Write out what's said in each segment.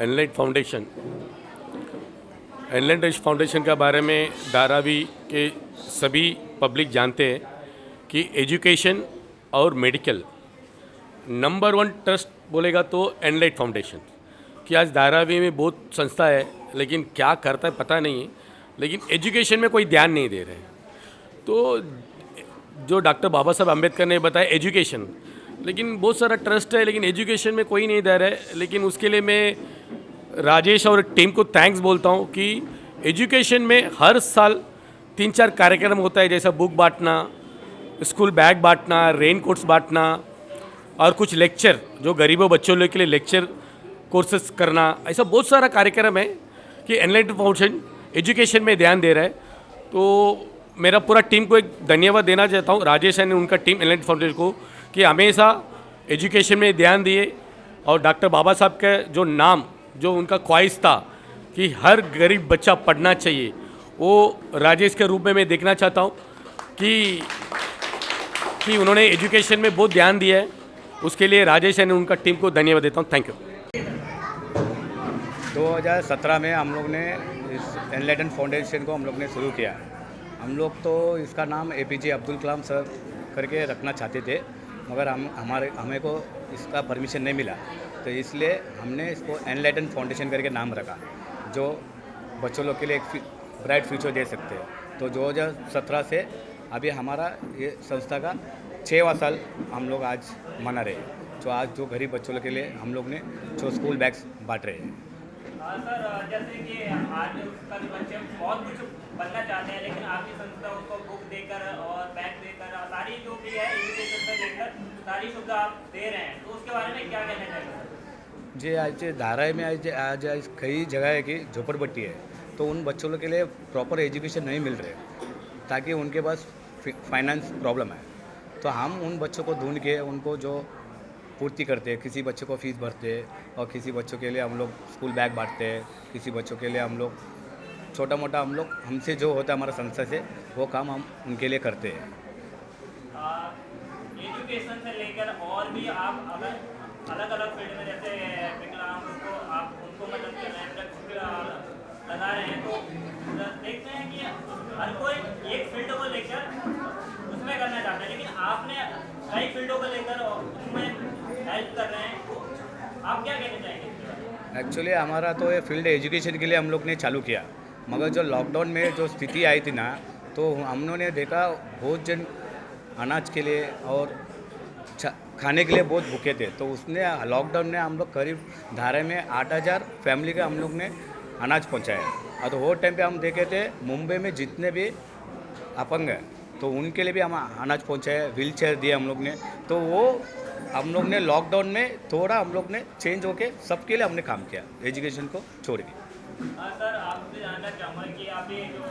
एनलाइट foundation के बारे में धारावी के सभी पब्लिक जानते हैं कि एजुकेशन और मेडिकल नंबर 1 ट्रस्ट बोलेगा तो एनलाइट फाउंडेशन। कि आज धारावी में बहुत संस्था है लेकिन क्या करता है पता नहीं है, लेकिन एजुकेशन में कोई ध्यान नहीं दे रहे। तो जो डॉक्टर बाबा साहब अम्बेडकर ने बताया एजुकेशन, लेकिन बहुत सारा ट्रस्ट है लेकिन एजुकेशन में कोई नहीं दे रहा है। लेकिन उसके लिए मैं राजेश और टीम को थैंक्स बोलता हूँ कि एजुकेशन में हर साल 3-4 कार्यक्रम होता है, जैसा बुक बांटना, स्कूल बैग बांटना, रेन कोट्स बांटना और कुछ लेक्चर जो गरीबों बच्चों के लिए लेक्चर कोर्सेस करना। ऐसा बहुत सारा कार्यक्रम है कि एनलाइट फाउंडेशन एजुकेशन में ध्यान दे रहा है। तो मेरा पूरा टीम को एक धन्यवाद देना चाहता हूँ, राजेश एंड उनका टीम एनलाइट फाउंडेशन को, कि हमेशा एजुकेशन में ध्यान दिए। और डॉक्टर बाबा साहब का जो नाम, जो उनका ख्वाहिश था कि हर गरीब बच्चा पढ़ना चाहिए, वो राजेश के रूप में मैं देखना चाहता हूँ कि उन्होंने एजुकेशन में बहुत ध्यान दिया है। उसके लिए राजेश एंड उनका टीम को धन्यवाद देता हूँ। Thank you. 2017 में हम लोग ने इस एनलाइटन फाउंडेशन को हम लोग ने शुरू किया। हम लोग तो इसका नाम APJ अब्दुल कलाम सर करके रखना चाहते थे, मगर हमें को इसका परमिशन नहीं मिला, तो इसलिए हमने इसको एनलाइटन फाउंडेशन करके नाम रखा, जो बच्चों लोग के लिए एक ब्राइट फ्यूचर दे सकते हैं। तो 2017 से अभी हमारा ये संस्था का 6वां साल हम लोग आज मना रहे हैं। जो आज जो गरीब बच्चों के लिए हम लोग ने जो स्कूल बैग्स बांट रहे हैं। सर, जैसे कि आज कल बच्चे बहुत कुछ बनना चाहते हैं, लेकिन आपकी संस्था उनको बुक देकर और बैग देकर सारी जो भी है एजुकेशन में देकर सारी सुविधा आप दे रहे हैं, तो उसके बारे में क्या कहना चाहिए? जी, आज धारावी में आज कई जगह है कि झोपड़पट्टी है, तो उन बच्चों के लिए प्रॉपर एजुकेशन नहीं मिल रहे, ताकि उनके पास फाइनेंस प्रॉब्लम है। तो हम उन बच्चों को ढूंढ के उनको जो पूर्ति करते हैं, किसी बच्चे को फीस भरते हैं और किसी बच्चों के लिए हम लोग स्कूल बैग बांटते हैं, किसी बच्चों के लिए हम लोग छोटा मोटा हमसे जो होता है हमारा संस्था से वो काम हम उनके लिए करते हैं। एजुकेशन से लेकर और भी आप अगर अलग अलग फील्ड में, जैसे विकलांग को आप उनको मदद कर रहे हैं, वृक्ष लगा रहे हैं, तो देखते हैं कि हर कोई एक फील्ड को लेकर उसमें करना चाहता है, लेकिन आपने कई फील्डों को लेकर उसमें हेल्प कर रहे हैं, तो आप क्या कहना चाहेंगे? एक्चुअली हमारा तो ये फील्ड एजुकेशन के लिए हम लोग ने चालू किया, मगर जो लॉकडाउन में जो स्थिति आई थी ना, तो हम लोगों ने देखा बहुत जन अनाज के लिए और खाने के लिए बहुत भूखे थे। तो उसने लॉकडाउन में हम लोग करीब धारे में 8000 फैमिली का हम लोग ने अनाज पहुंचाया। और तो वो टाइम पे हम देखे थे मुंबई में जितने भी अपंग हैं, तो उनके लिए भी हम अनाज पहुंचाए, व्हील चेयर दिए हम लोग ने। तो वो हम लोग ने लॉकडाउन में थोड़ा हम लोग ने चेंज होके सबके लिए हमने काम किया, एजुकेशन को छोड़ के। सर, आपसे जानना चाहूँगा कि आप ये जो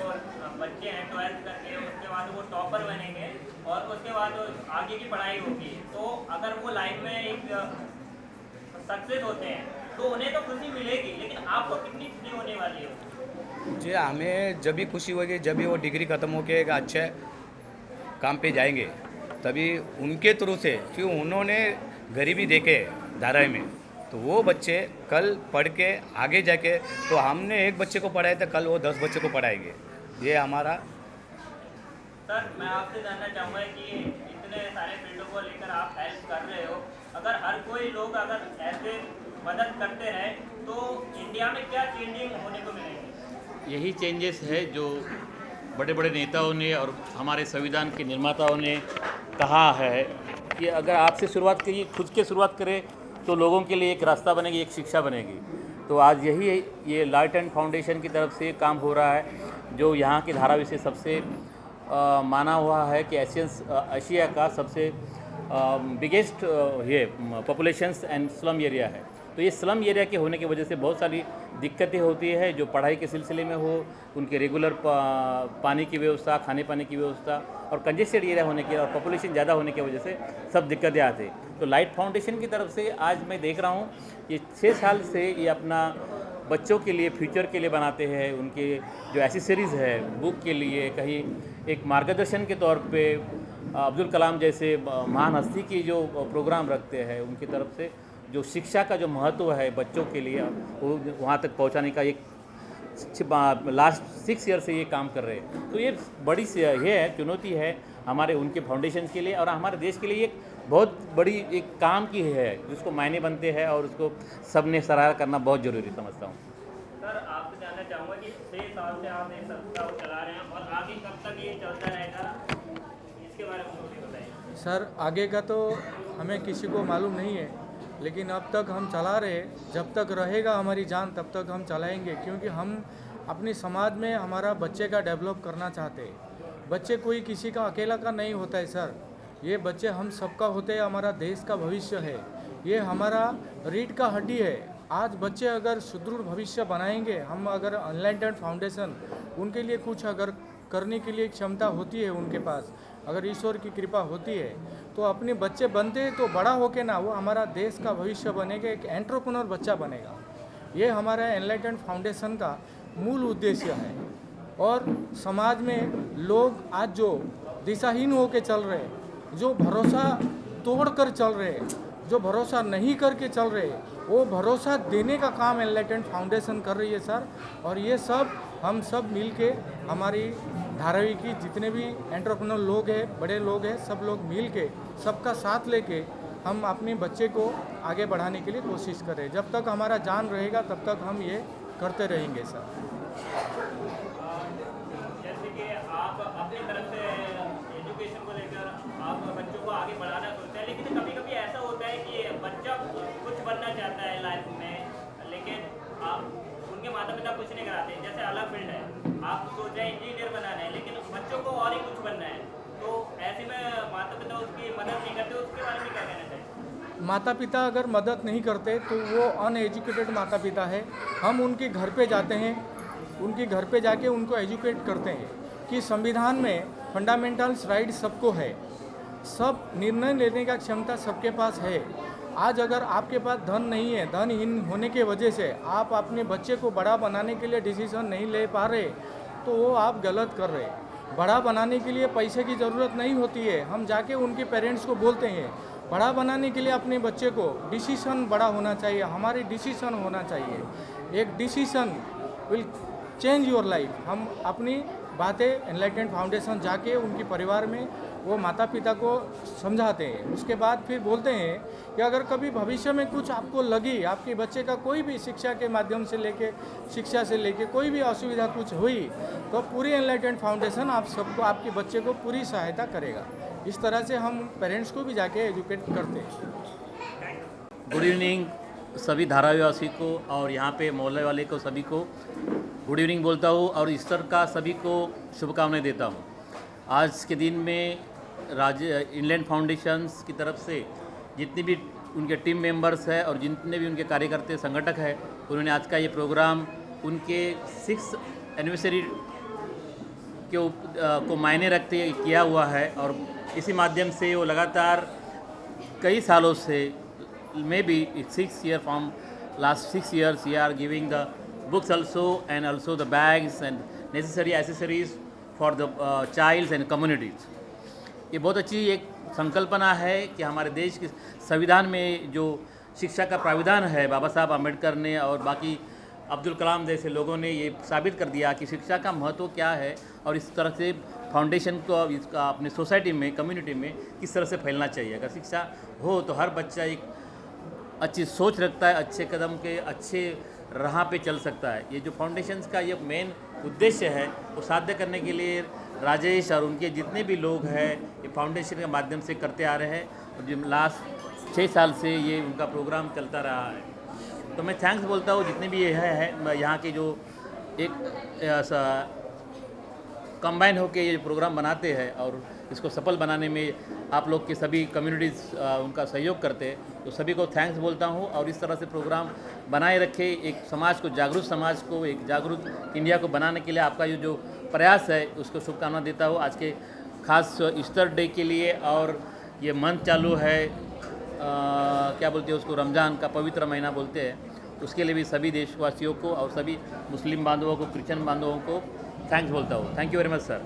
बच्चे हैं 12th करके उसके बाद वो टॉपर बनेंगे और उसके बाद आगे की पढ़ाई होगी, तो अगर वो लाइफ में एक सक्सेस होते हैं तो उन्हें तो खुशी मिलेगी, लेकिन आपको कितनी खुशी होने वाली है? जी, हमें जब भी खुशी होगी जब भी वो डिग्री ख़त्म होके एक अच्छे काम पे जाएंगे, तभी उनके थ्रू से, क्यों उन्होंने गरीबी देखे धारावी में, तो वो बच्चे कल पढ़ के आगे जाके, तो हमने एक बच्चे को पढ़ाया था, कल वो 10 बच्चे को पढ़ाएंगे। ये हमारा। सर, मैं आपसे जानना चाहूँगा कि इतने सारे फील्डों को लेकर आप हेल्प कर रहे हो, अगर हर कोई लोग अगर ऐसे मदद करते रहे तो इंडिया में क्या चेंजिंग होने को मिलेगी? यही चेंजेस है जो बड़े बड़े नेताओं ने और हमारे संविधान के निर्माताओं ने कहा है कि अगर आपसे शुरुआत करिए, खुद के शुरुआत करें तो लोगों के लिए एक रास्ता बनेगी, एक शिक्षा बनेगी। तो आज यही ये लाइट एंड फाउंडेशन की तरफ से काम हो रहा है, जो यहाँ की धारावी से सबसे माना हुआ है कि एशिया का सबसे बिगेस्ट ये पॉपुलेशंस एंड स्लम एरिया है। तो ये स्लम एरिया के होने की वजह से बहुत सारी दिक्कतें होती है, जो पढ़ाई के सिलसिले में हो, उनके रेगुलर पानी की व्यवस्था, खाने पाने की व्यवस्था, और कंजेस्टेड एरिया होने की और पॉपुलेशन ज़्यादा होने की वजह से सब दिक्कतें आती। तो लाइट फाउंडेशन की तरफ से आज मैं देख रहा हूँ ये 6 साल से ये अपना बच्चों के लिए, फ्यूचर के लिए बनाते हैं। उनके जो एसेसरीज़ है बुक के लिए, कहीं एक मार्गदर्शन के तौर पे अब्दुल कलाम जैसे महान हस्ती की जो प्रोग्राम रखते हैं उनकी तरफ से जो शिक्षा का जो महत्व है बच्चों के लिए वो वहाँ तक पहुँचाने का एक लास्ट 6 ईयर से ये काम कर रहे हैं। तो ये बड़ी ये है चुनौती है हमारे उनके फाउंडेशन के लिए और हमारे देश के लिए एक बहुत बड़ी एक काम की है जिसको मायने बनते हैं और उसको सब ने सराहना करना बहुत ज़रूरी समझता हूँ। सर आपसे जानना चाहूँगा कि 6 साल से आप ये संस्था को चला रहे हैं और आगे कब तक ये चलता रहेगा, इसके बारे में थोड़ी बताइए। सर आगे का तो हमें किसी को मालूम नहीं है, लेकिन अब तक हम चला रहे, जब तक रहेगा हमारी जान तब तक हम चलाएंगे, क्योंकि हम अपनी समाज में हमारा बच्चे का डेवलप करना चाहते हैं। बच्चे कोई किसी का अकेला का नहीं होता है सर, ये बच्चे हम सबका होते हैं, हमारा देश का भविष्य है, ये हमारा रीढ़ का हड्डी है। आज बच्चे अगर सुदृढ़ भविष्य बनाएंगे, हम अगर अनलाइटेड फाउंडेशन उनके लिए कुछ अगर करने के लिए क्षमता होती है उनके पास, अगर ईश्वर की कृपा होती है तो अपने बच्चे बनते हैं तो बड़ा होके ना वो हमारा देश का भविष्य बनेगा, एक एंटरप्रेन्योर बच्चा बनेगा। ये हमारा एनलाइटेड फाउंडेशन का मूल उद्देश्य है। और समाज में लोग आज जो दिशाहीन होके चल रहे हैं, जो भरोसा तोड़कर चल रहे हैं, जो भरोसा नहीं करके चल रहे हैं, वो भरोसा देने का काम एनलाइटेड फाउंडेशन कर रही है सर। और ये सब हम सब मिल के हमारी धारावी की जितने भी एंटरप्रेन्योर लोग हैं, बड़े लोग हैं, सब लोग मिल के सबका साथ लेके हम अपने बच्चे को आगे बढ़ाने के लिए कोशिश करें। जब तक हमारा जान रहेगा तब तक हम ये करते रहेंगे सर। जैसे कि आप अपनी तरफ से एजुकेशन को लेकर आप बच्चों को आगे बढ़ाना सोचते हैं, लेकिन कभी कभी ऐसा होता है कि बच्चा कुछ बनना चाहता है लाइफ में, लेकिन आप उनके माता पिता कुछ नहीं कराते। जैसे अलग फील्ड है, आप सोच रहे हैं इंजीनियर बनाना है, लेकिन बच्चों को और ही कुछ बनना है, तो ऐसे में माता पिता उसकी मदद नहीं करते, उसके बारे में क्या कहना चाहिए? माता पिता अगर मदद नहीं करते तो वो अनएजुकेटेड माता पिता है। हम उनके घर पे जाते हैं, उनके घर पे जाके उनको एजुकेट करते हैं कि संविधान में फंडामेंटल्स राइट सबको है, सब निर्णय लेने का क्षमता सबके पास है। आज अगर आपके पास धन नहीं है, धनहीन होने के वजह से आप अपने बच्चे को बड़ा बनाने के लिए डिसीजन नहीं ले पा रहे, तो वो आप गलत कर रहे। बड़ा बनाने के लिए पैसे की ज़रूरत नहीं होती है। हम जाके उनके पेरेंट्स को बोलते हैं, बड़ा बनाने के लिए अपने बच्चे को डिसीजन बड़ा होना चाहिए, हमारी डिसीजन होना चाहिए। एक decision will change your life. हम अपनी बातें एनलाइटेड फाउंडेशन जाके उनके परिवार में वो माता पिता को समझाते हैं। उसके बाद फिर बोलते हैं कि अगर कभी भविष्य में कुछ आपको लगी, आपके बच्चे का कोई भी शिक्षा के माध्यम से लेके कोई भी असुविधा कुछ हुई, तो पूरी एनलाइटेड फाउंडेशन आप सबको, आपके बच्चे को पूरी सहायता करेगा। इस तरह से हम पेरेंट्स को भी जाके एजुकेट करते हैं। गुड इवनिंग सभी धारावासी को और यहाँ पे मोहल्ले वाले को सभी को गुड इवनिंग बोलता हूँ और ईस्टर का सभी को शुभकामनाएं देता हूँ। आज के दिन में इंलैंड फाउंडेशंस की तरफ से जितने भी उनके टीम मेंबर्स हैं और जितने भी उनके कार्यकर्ता संगठक हैं, उन्होंने आज का ये प्रोग्राम उनके 6th एनिवर्सरी को मायने रखते किया हुआ है। और इसी माध्यम से वो लगातार कई सालों से maybe 6 years from last 6 years we are giving the books also and also the bags and necessary accessories for the childs and communities। ये बहुत अच्छी एक संकल्पना है कि हमारे देश के संविधान में जो शिक्षा का प्राविधान है, बाबा साहब आम्बेडकर ने और बाकी अब्दुल कलाम जैसे लोगों ने ये साबित कर दिया कि शिक्षा का महत्व क्या है और इस तरह से फाउंडेशन को इसका अपने सोसाइटी में, कम्युनिटी में किस तरह से फैलना चाहिए। अगर शिक्षा हो तो हर बच्चा एक अच्छी सोच रखता है, अच्छे कदम के अच्छे राह पे चल सकता है। ये जो फाउंडेशंस का ये मेन उद्देश्य है वो साध्य करने के लिए राजेश और उनके जितने भी लोग हैं ये फाउंडेशन के माध्यम से करते आ रहे हैं और जो लास्ट 6 साल से ये उनका प्रोग्राम चलता रहा है। तो मैं थैंक्स बोलता हूँ जितने भी ये है यहाँ के जो एक कंबाइन होकर ये प्रोग्राम बनाते हैं और इसको सफल बनाने में आप लोग के सभी कम्युनिटीज़ उनका सहयोग करते हैं, तो सभी को थैंक्स बोलता हूँ। और इस तरह से प्रोग्राम बनाए रखे, एक समाज को, जागरूक समाज को, एक जागरूक इंडिया को बनाने के लिए आपका ये जो प्रयास है उसको शुभकामना देता हूँ। आज के खास ईस्टर डे के लिए और ये मंथ चालू है, क्या बोलते हैं उसको, रमज़ान का पवित्र महीना बोलते हैं, उसके लिए भी सभी देशवासियों को और सभी मुस्लिम बांधवों को, क्रिश्चियन बांधवों को थैंक्स बोलता हूँ। Thank you very much sir.